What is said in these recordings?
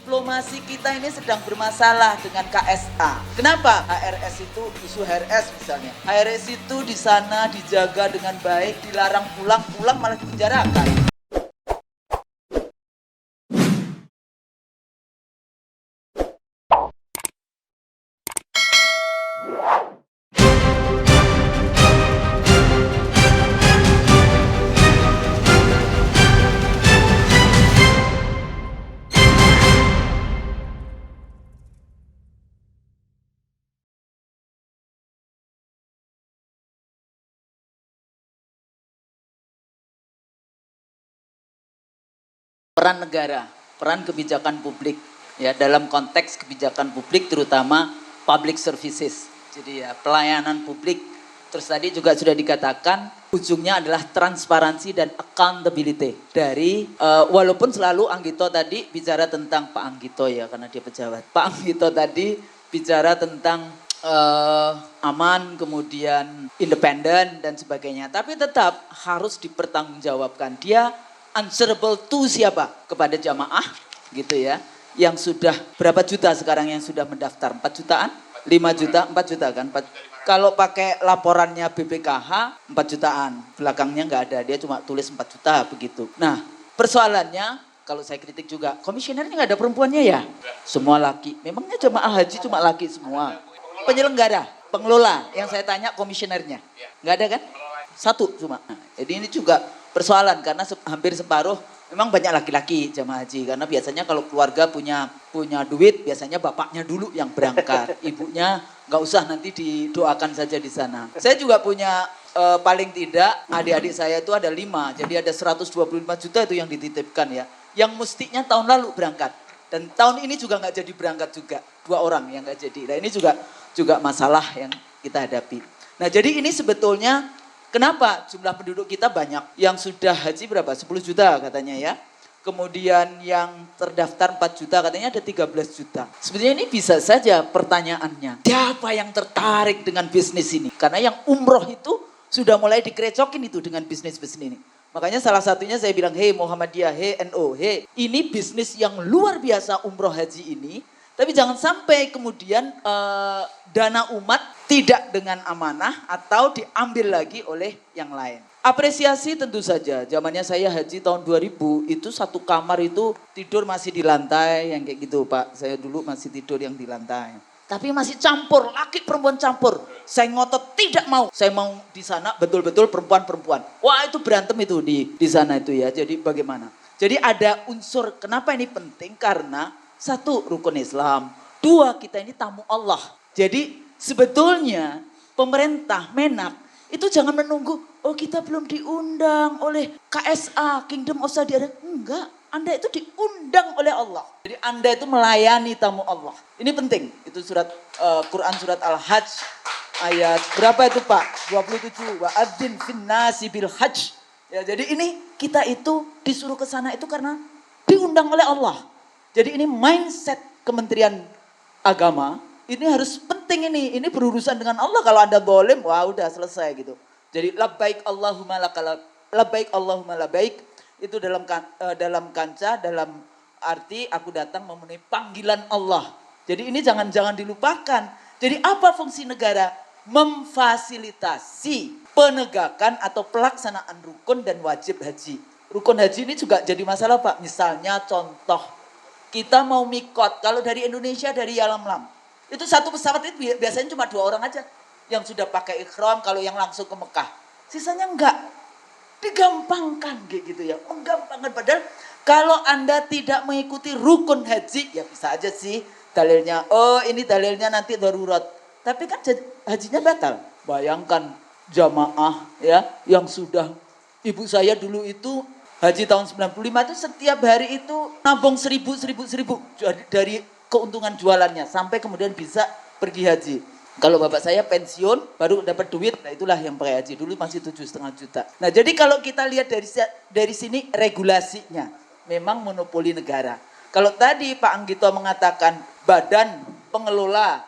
diplomasi kita ini sedang bermasalah dengan KSA. Kenapa? HRS itu, isu HRS misalnya. HRS itu di sana dijaga dengan baik, dilarang pulang malah dipenjarakan. Peran negara, peran kebijakan publik ya dalam konteks kebijakan publik terutama public services. Jadi ya pelayanan publik. Terus tadi juga sudah dikatakan ujungnya adalah transparansi dan accountability dari walaupun selalu Anggito tadi bicara tentang Pak Anggito ya karena dia pejabat. Pak Anggito tadi bicara tentang aman, kemudian independen dan sebagainya. Tapi tetap harus dipertanggungjawabkan. Dia answerable to siapa? Kepada jamaah gitu ya. Yang sudah berapa juta sekarang yang sudah mendaftar? 4 jutaan? 5 juta? 4 juta kan? Kalau pakai laporannya BPKH 4 jutaan. Belakangnya nggak ada, dia cuma tulis 4 juta begitu. Nah persoalannya kalau saya kritik juga, komisionernya nggak ada perempuannya ya? Semua laki. Memangnya jamaah haji cuma laki semua? Penyelenggara, pengelola yang saya tanya komisionernya. Nggak ada kan? Satu cuma. Nah, jadi ini juga persoalan karena hampir separuh memang banyak laki-laki jamaah haji karena biasanya kalau keluarga punya duit biasanya bapaknya dulu yang berangkat, ibunya nggak usah nanti didoakan saja di sana. Saya juga punya paling tidak adik-adik saya itu ada 5, jadi ada 125 juta itu yang dititipkan ya, yang mestinya tahun lalu berangkat dan tahun ini juga nggak jadi berangkat juga, 2 orang yang nggak jadi. Nah ini juga masalah yang kita hadapi. Nah jadi ini sebetulnya kenapa jumlah penduduk kita banyak? Yang sudah haji berapa? 10 juta katanya ya. Kemudian yang terdaftar 4 juta katanya ada 13 juta. Sebenarnya ini bisa saja pertanyaannya. Siapa yang tertarik dengan bisnis ini? Karena yang umroh itu sudah mulai dikerecokin itu dengan bisnis-bisnis ini. Makanya salah satunya saya bilang, hey Muhammadiyah, hey NO, hey. Ini bisnis yang luar biasa umroh haji ini. Tapi jangan sampai kemudian dana umat tidak dengan amanah atau diambil lagi oleh yang lain. Apresiasi tentu saja, zamannya saya haji tahun 2000 itu satu kamar itu tidur masih di lantai yang kayak gitu Pak. Saya dulu masih tidur yang di lantai. Tapi masih campur, laki perempuan campur. Saya ngotot tidak mau, saya mau di sana betul-betul perempuan-perempuan. Wah itu berantem itu di sana itu ya, jadi bagaimana? Jadi ada unsur, kenapa ini penting? Karena 1 rukun Islam, 2 kita ini tamu Allah. Jadi sebetulnya pemerintah Menak itu jangan menunggu, oh kita belum diundang oleh KSA, Kingdom of Saudi Arabia. Enggak, Anda itu diundang oleh Allah. Jadi Anda itu melayani tamu Allah. Ini penting, itu surat Quran surat Al-Hajj ayat berapa itu Pak? 27, wa'adzin finnasi bil hajj. Ya, jadi ini kita itu disuruh ke sana itu karena diundang oleh Allah. Jadi ini mindset Kementerian Agama, ini harus penting ini berurusan dengan Allah. Kalau Anda boleh, wah udah selesai gitu. Jadi labbaik Allahumma labbaik Allahumma labbaik, itu dalam kancah, dalam arti aku datang memenuhi panggilan Allah. Jadi ini jangan dilupakan. Jadi apa fungsi negara? Memfasilitasi penegakan atau pelaksanaan rukun dan wajib haji. Rukun haji ini juga jadi masalah Pak. Misalnya contoh, kita mau mikot, kalau dari Indonesia dari Yalamlam, itu satu pesawat itu biasanya cuma 2 orang aja yang sudah pakai ihram kalau yang langsung ke Mekah. Sisanya enggak. Digampangkan gitu ya, menggampangkan. Padahal kalau Anda tidak mengikuti rukun haji, ya bisa aja sih dalilnya, oh ini dalilnya nanti darurat. Tapi kan hajinya batal. Bayangkan jamaah ya yang sudah, ibu saya dulu itu haji tahun 95 itu setiap hari itu nabung 1000 dari keuntungan jualannya sampai kemudian bisa pergi haji. Kalau bapak saya pensiun baru dapat duit, nah itulah yang pakai haji. Dulu masih 7,5 juta. Nah jadi kalau kita lihat dari sini regulasinya memang monopoli negara. Kalau tadi Pak Anggito mengatakan badan pengelola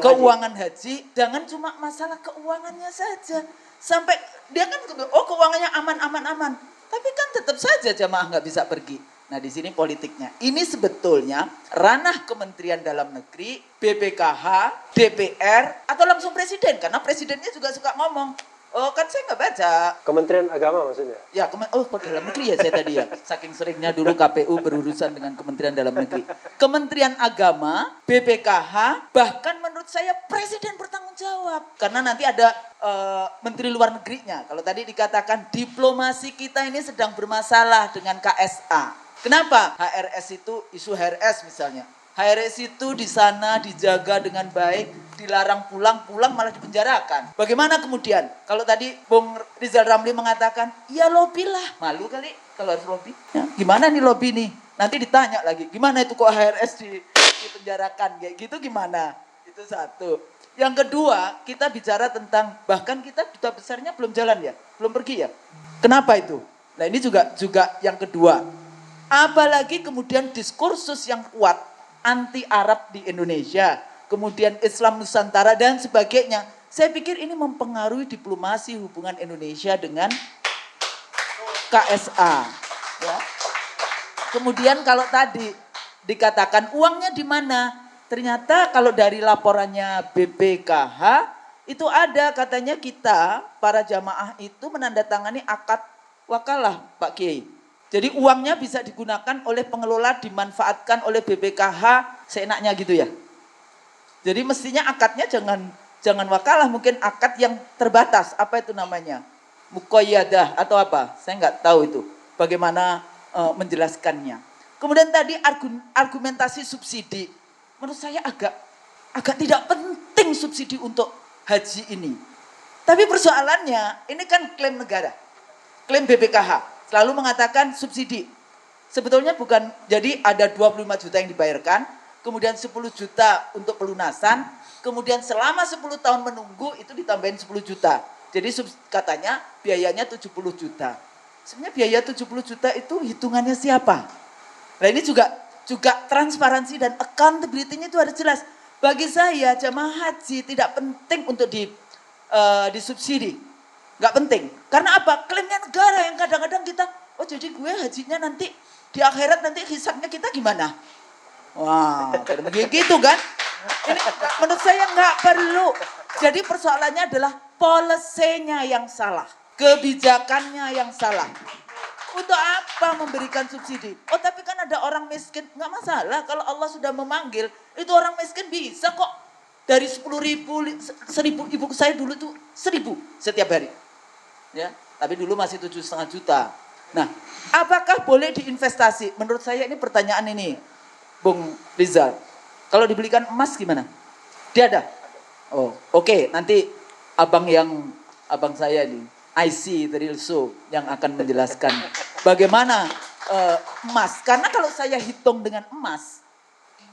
keuangan haji, jangan cuma masalah keuangannya saja. Sampai dia kan, oh keuangannya aman. Tapi kan tetap saja jamaah nggak bisa pergi. Nah di sini politiknya. Ini sebetulnya ranah Kementerian Dalam Negeri, BPKH, DPR, atau langsung Presiden. Karena Presidennya juga suka ngomong. Oh kan saya nggak baca. Kementerian Agama maksudnya? Ya, kok dalam negeri ya saya tadi ya. Saking seringnya dulu KPU berurusan dengan Kementerian Dalam Negeri. Kementerian Agama, BPKH, bahkan menurut saya Presiden bertanggung jawab. Karena nanti ada Menteri Luar Negerinya. Kalau tadi dikatakan diplomasi kita ini sedang bermasalah dengan KSA. Kenapa? HRS itu, isu HRS misalnya. HRS itu di sana dijaga dengan baik, dilarang pulang malah dipenjarakan. Bagaimana kemudian? Kalau tadi Bung Rizal Ramli mengatakan, ya lobby lah. Malu kali kalau harus lobby. Ya, gimana nih lobby nih? Nanti ditanya lagi, gimana itu kok HRS dipenjarakan? Kayak gitu gimana? Itu satu. Yang kedua, kita bicara tentang, bahkan kita duta besarnya belum jalan ya? Belum pergi ya? Kenapa itu? Nah ini juga yang kedua. Apalagi kemudian diskursus yang kuat anti Arab di Indonesia, kemudian Islam Nusantara dan sebagainya. Saya pikir ini mempengaruhi diplomasi hubungan Indonesia dengan KSA. Ya. Kemudian kalau tadi dikatakan uangnya di mana? Ternyata kalau dari laporannya BPKH itu ada katanya kita para jamaah itu menandatangani akad wakalah Pak Kiai. Jadi uangnya bisa digunakan oleh pengelola, dimanfaatkan oleh BPKH seenaknya gitu ya. Jadi mestinya akadnya jangan wakalah, mungkin akad yang terbatas. Apa itu namanya? Muqayyadah atau apa? Saya nggak tahu itu. Bagaimana menjelaskannya. Kemudian tadi argumentasi subsidi. Menurut saya agak tidak penting subsidi untuk haji ini. Tapi persoalannya, ini kan klaim negara. Klaim BPKH. Selalu mengatakan subsidi. Sebetulnya bukan, jadi ada 25 juta yang dibayarkan, kemudian 10 juta untuk pelunasan, kemudian selama 10 tahun menunggu itu ditambahin 10 juta. Jadi katanya biayanya 70 juta. Sebenarnya biaya 70 juta itu hitungannya siapa? Nah ini juga transparansi dan accountability-nya itu harus jelas. Bagi saya jamaah haji tidak penting untuk disubsidi. Gak penting. Karena apa? Klaimnya negara yang kadang-kadang kita, oh jadi gue hajinya nanti di akhirat nanti hisabnya kita gimana? Wah, begitu kan? Ini menurut saya gak perlu. Jadi persoalannya adalah policy-nya yang salah. Kebijakannya yang salah. Untuk apa memberikan subsidi? Oh tapi kan ada orang miskin. Gak masalah kalau Allah sudah memanggil. Itu orang miskin bisa kok. Dari 10.000, 1.000, ibu saya dulu tuh 1.000 setiap hari. Ya, tapi dulu masih 7,5 juta. Nah, apakah boleh diinvestasi? Menurut saya ini pertanyaan ini, Bung Rizal. Kalau dibelikan emas gimana? Dia ada? Oh, oke. Nanti abang saya ini, IC Trilso yang akan menjelaskan bagaimana emas. Karena kalau saya hitung dengan emas,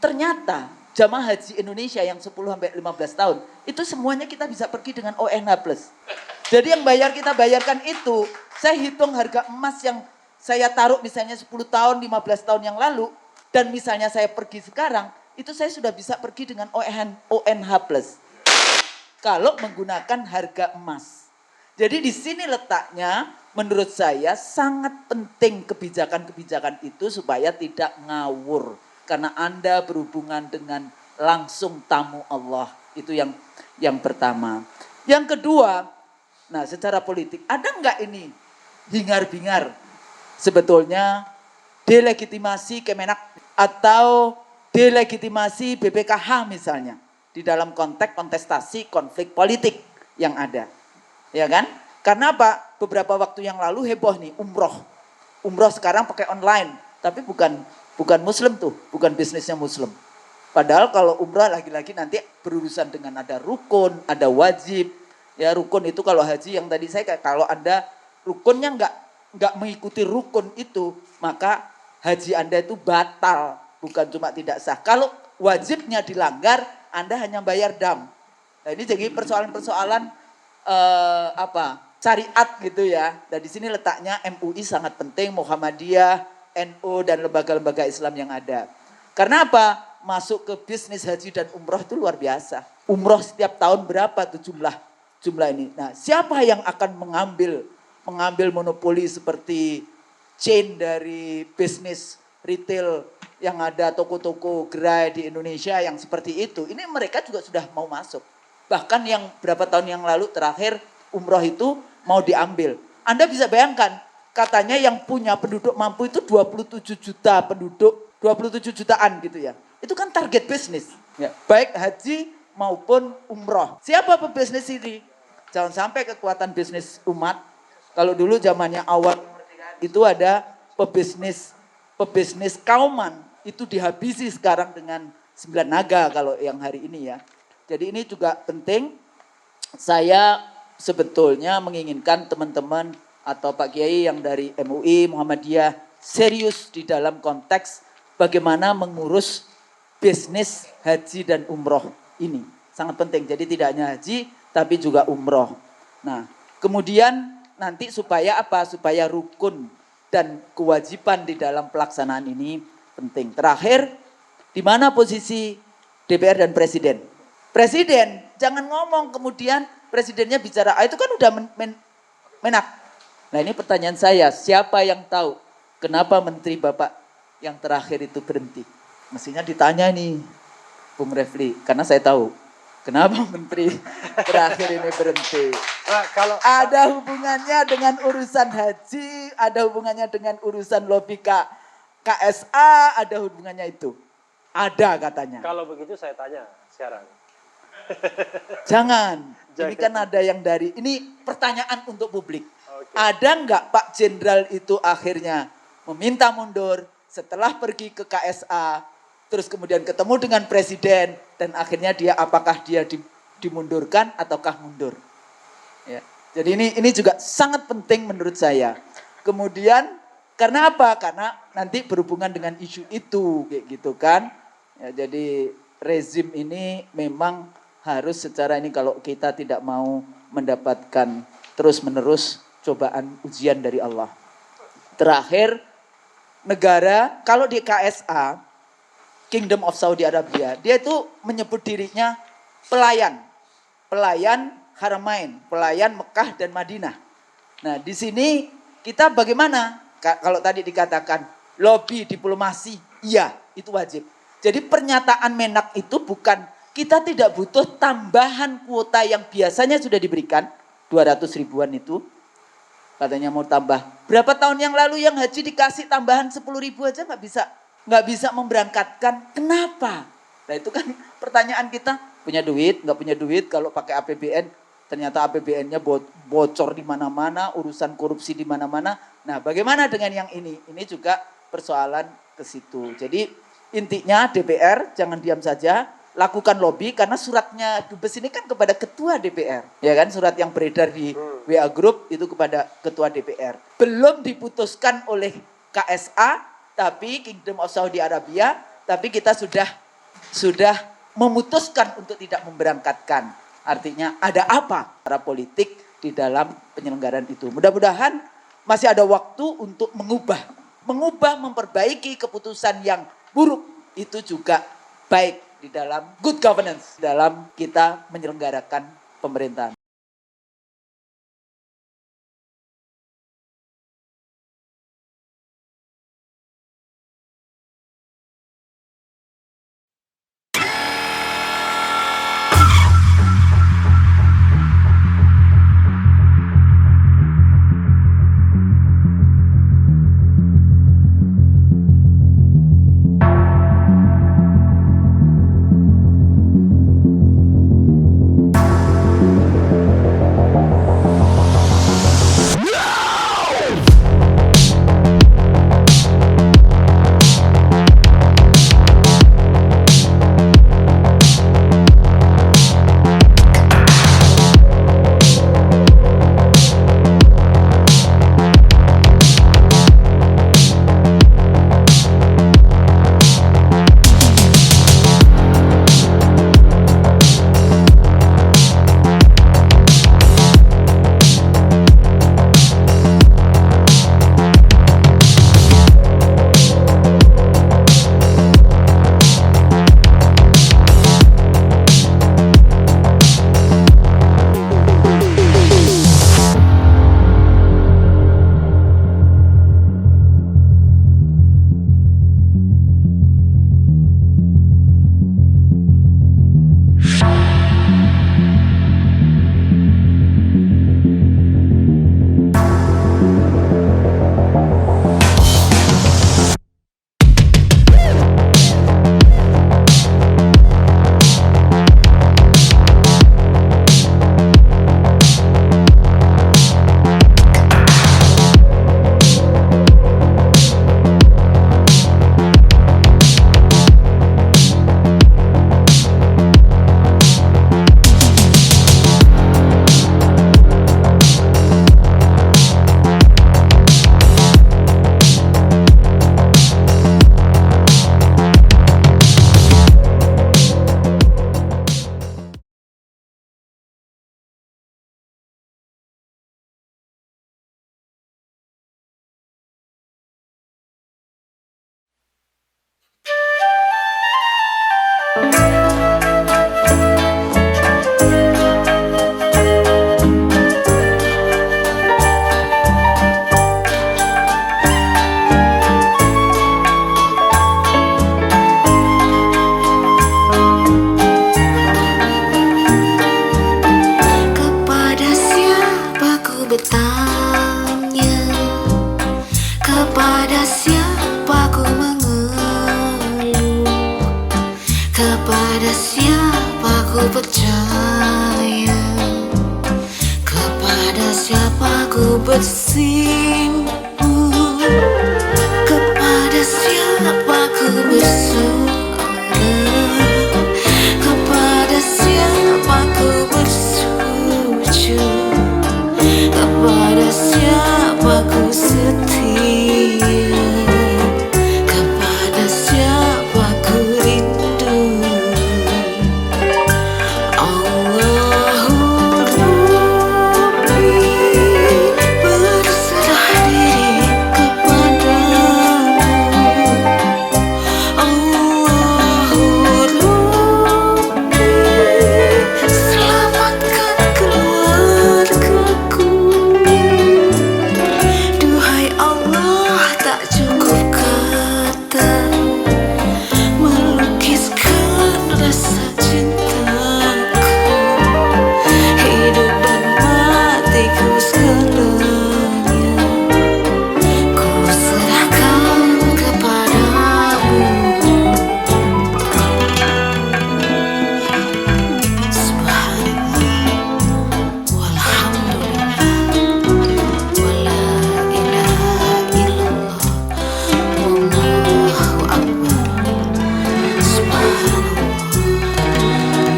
ternyata jamaah haji Indonesia yang 10-15 tahun, itu semuanya kita bisa pergi dengan ONH+. Jadi yang kita bayarkan itu, saya hitung harga emas yang saya taruh misalnya 10 tahun, 15 tahun yang lalu, dan misalnya saya pergi sekarang, itu saya sudah bisa pergi dengan ONH+. Kalau menggunakan harga emas. Jadi di sini letaknya, menurut saya sangat penting kebijakan-kebijakan itu supaya tidak ngawur. Karena Anda berhubungan dengan langsung tamu Allah. Itu yang pertama. Yang kedua, nah secara politik ada enggak ini hingar-bingar sebetulnya delegitimasi Kemenak atau delegitimasi BPKH misalnya di dalam konteks kontestasi konflik politik yang ada. Ya kan? Karena apa? Beberapa waktu yang lalu heboh nih umroh. Umroh sekarang pakai online, tapi bukan muslim tuh, bukan bisnisnya muslim. Padahal kalau umrah lagi-lagi nanti berurusan dengan ada rukun, ada wajib. Ya rukun itu kalau haji yang tadi saya kalau Anda rukunnya enggak mengikuti rukun itu, maka haji Anda itu batal, bukan cuma tidak sah. Kalau wajibnya dilanggar, Anda hanya bayar dam. Nah ini jadi persoalan-persoalan syariat gitu ya. Dan di sini letaknya MUI sangat penting, Muhammadiyah, NU dan lembaga-lembaga Islam yang ada. Karena apa? Masuk ke bisnis haji dan umroh itu luar biasa. Umroh setiap tahun berapa tuh jumlah ini. Nah, siapa yang akan mengambil monopoli seperti chain dari bisnis retail yang ada toko-toko gerai di Indonesia yang seperti itu, ini mereka juga sudah mau masuk. Bahkan yang berapa tahun yang lalu terakhir umroh itu mau diambil. Anda bisa bayangkan, katanya yang punya penduduk mampu itu 27 juta penduduk, 27 jutaan gitu ya. Itu kan target bisnis. Ya, baik haji maupun umroh. Siapa pebisnis ini? Jangan sampai kekuatan bisnis umat. Kalau dulu zamannya awal itu ada pebisnis kauman. Itu dihabisi sekarang dengan 9 naga kalau yang hari ini ya. Jadi ini juga penting. Saya sebetulnya menginginkan teman-teman atau Pak Kiai yang dari MUI, Muhammadiyah serius di dalam konteks bagaimana mengurus bisnis haji dan umroh ini. Sangat penting. Jadi tidak hanya haji tapi juga umroh. Nah, kemudian nanti supaya apa? Supaya rukun dan kewajiban di dalam pelaksanaan ini penting. Terakhir, di mana posisi DPR dan Presiden? Presiden, jangan ngomong kemudian presidennya bicara, itu kan udah menak. Nah ini pertanyaan saya, siapa yang tahu kenapa menteri Bapak yang terakhir itu berhenti? Mestinya ditanya nih, Bung Refli, karena saya tahu. Kenapa menteri terakhir ini berhenti? Nah, kalau Ada hubungannya dengan urusan haji, ada hubungannya dengan urusan lobby KSA, ada hubungannya itu. Ada katanya. kalau begitu saya tanya sekarang. Jangan. Ini kan ada yang dari, ini pertanyaan untuk publik. Oke. Ada nggak Pak Jenderal itu akhirnya meminta mundur setelah pergi ke KSA, terus kemudian ketemu dengan Presiden, dan akhirnya apakah dia dimundurkan ataukah mundur. Ya. Jadi ini juga sangat penting menurut saya. Kemudian karena apa? Karena nanti berhubungan dengan isu itu, kayak gitu kan. Ya, jadi rezim ini memang harus secara ini kalau kita tidak mau mendapatkan terus-menerus cobaan ujian dari Allah. Terakhir, negara kalau di KSA, Kingdom of Saudi Arabia, dia itu menyebut dirinya pelayan Haramain, pelayan Mekah dan Madinah. Nah di sini kita bagaimana? Kalau tadi dikatakan lobby diplomasi, iya itu wajib. Jadi pernyataan Menak itu bukan, kita tidak butuh tambahan kuota yang biasanya sudah diberikan, 200 ribuan itu. Katanya mau tambah. Berapa tahun yang lalu yang haji dikasih tambahan 10 ribu aja nggak bisa memberangkatkan. Kenapa? Nah itu kan pertanyaan kita, punya duit, nggak punya duit, kalau pakai APBN, ternyata APBN-nya bocor di mana-mana, urusan korupsi di mana-mana. Nah bagaimana dengan yang ini? Ini juga persoalan ke situ. Jadi intinya DPR jangan diam saja, lakukan lobby karena suratnya Dubes ini kan kepada ketua DPR. Ya kan, surat yang beredar di WA Group itu kepada ketua DPR. Belum diputuskan oleh KSA, tapi Kingdom of Saudi Arabia, tapi kita sudah memutuskan untuk tidak memberangkatkan. Artinya ada apa para politik di dalam penyelenggaraan itu. Mudah-mudahan masih ada waktu untuk mengubah, memperbaiki keputusan yang buruk itu juga baik di dalam good governance, dalam kita menyelenggarakan pemerintahan. Kepada siapa ku percaya, kepada siapa ku bersimpu, kepada siapa ku bersuara, kepada siapa ku bersujud, kepada siapa ku setia, kepada siapa ku rindu. Rabbi, berserah diri kepadamu. Rabbi, selamatkan keluargaku. Duhai Allah, tak cukup kata melukiskan rasa cintaku. Hidup dan matiku segalanya ku serahkan kepadamu. Subhanallah, walhamdulillah, wala ilaha illallah, wallahu akbar. Subhanallah,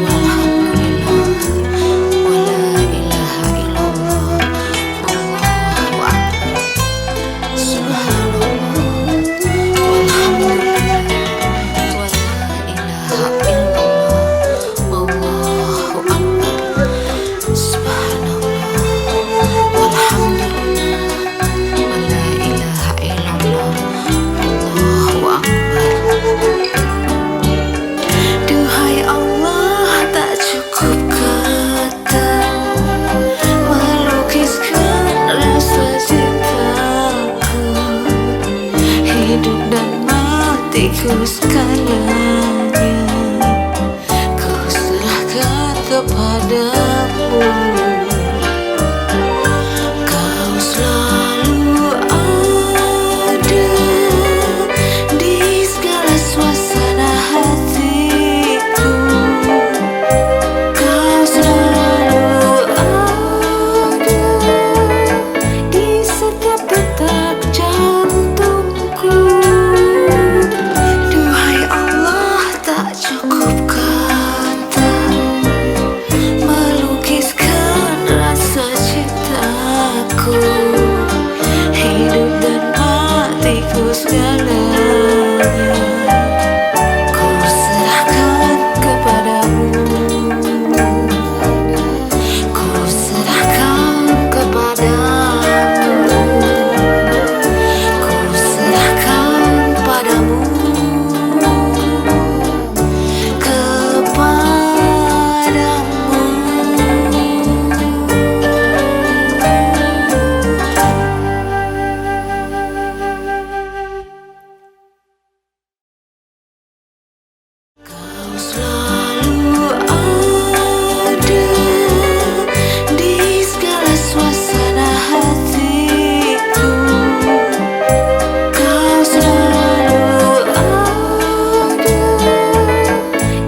walhamdulillah, wala ilaha illallah, wallahu akbar. Subhanallah, walhamdulillah, wala ilaha illallah, wallahu akbar. Subhanallah, walhamdulillah, wala ilaha illallah, wallahu akbar. Duhai Allah, tak cukup kata melukiskan rasa cintaku. Hidup dan matiku segalanya ku serahkan kepadamu. Kau selalu ada di segala suasana hatiku. Kau selalu ada di setiap detak jantungku. Duhai Allah, tak cukup kata melukiskan rasa cintaku. Hidup dan matiku segalanya ku serahkan kepadamu. Ku serahkan kepadamu. Ku serahkan padamu. Kau selalu ada di segala suasana hatiku. Kau selalu ada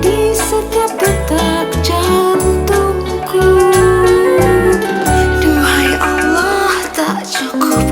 di setiap detak jantungku. Duhai Allah, tak cukup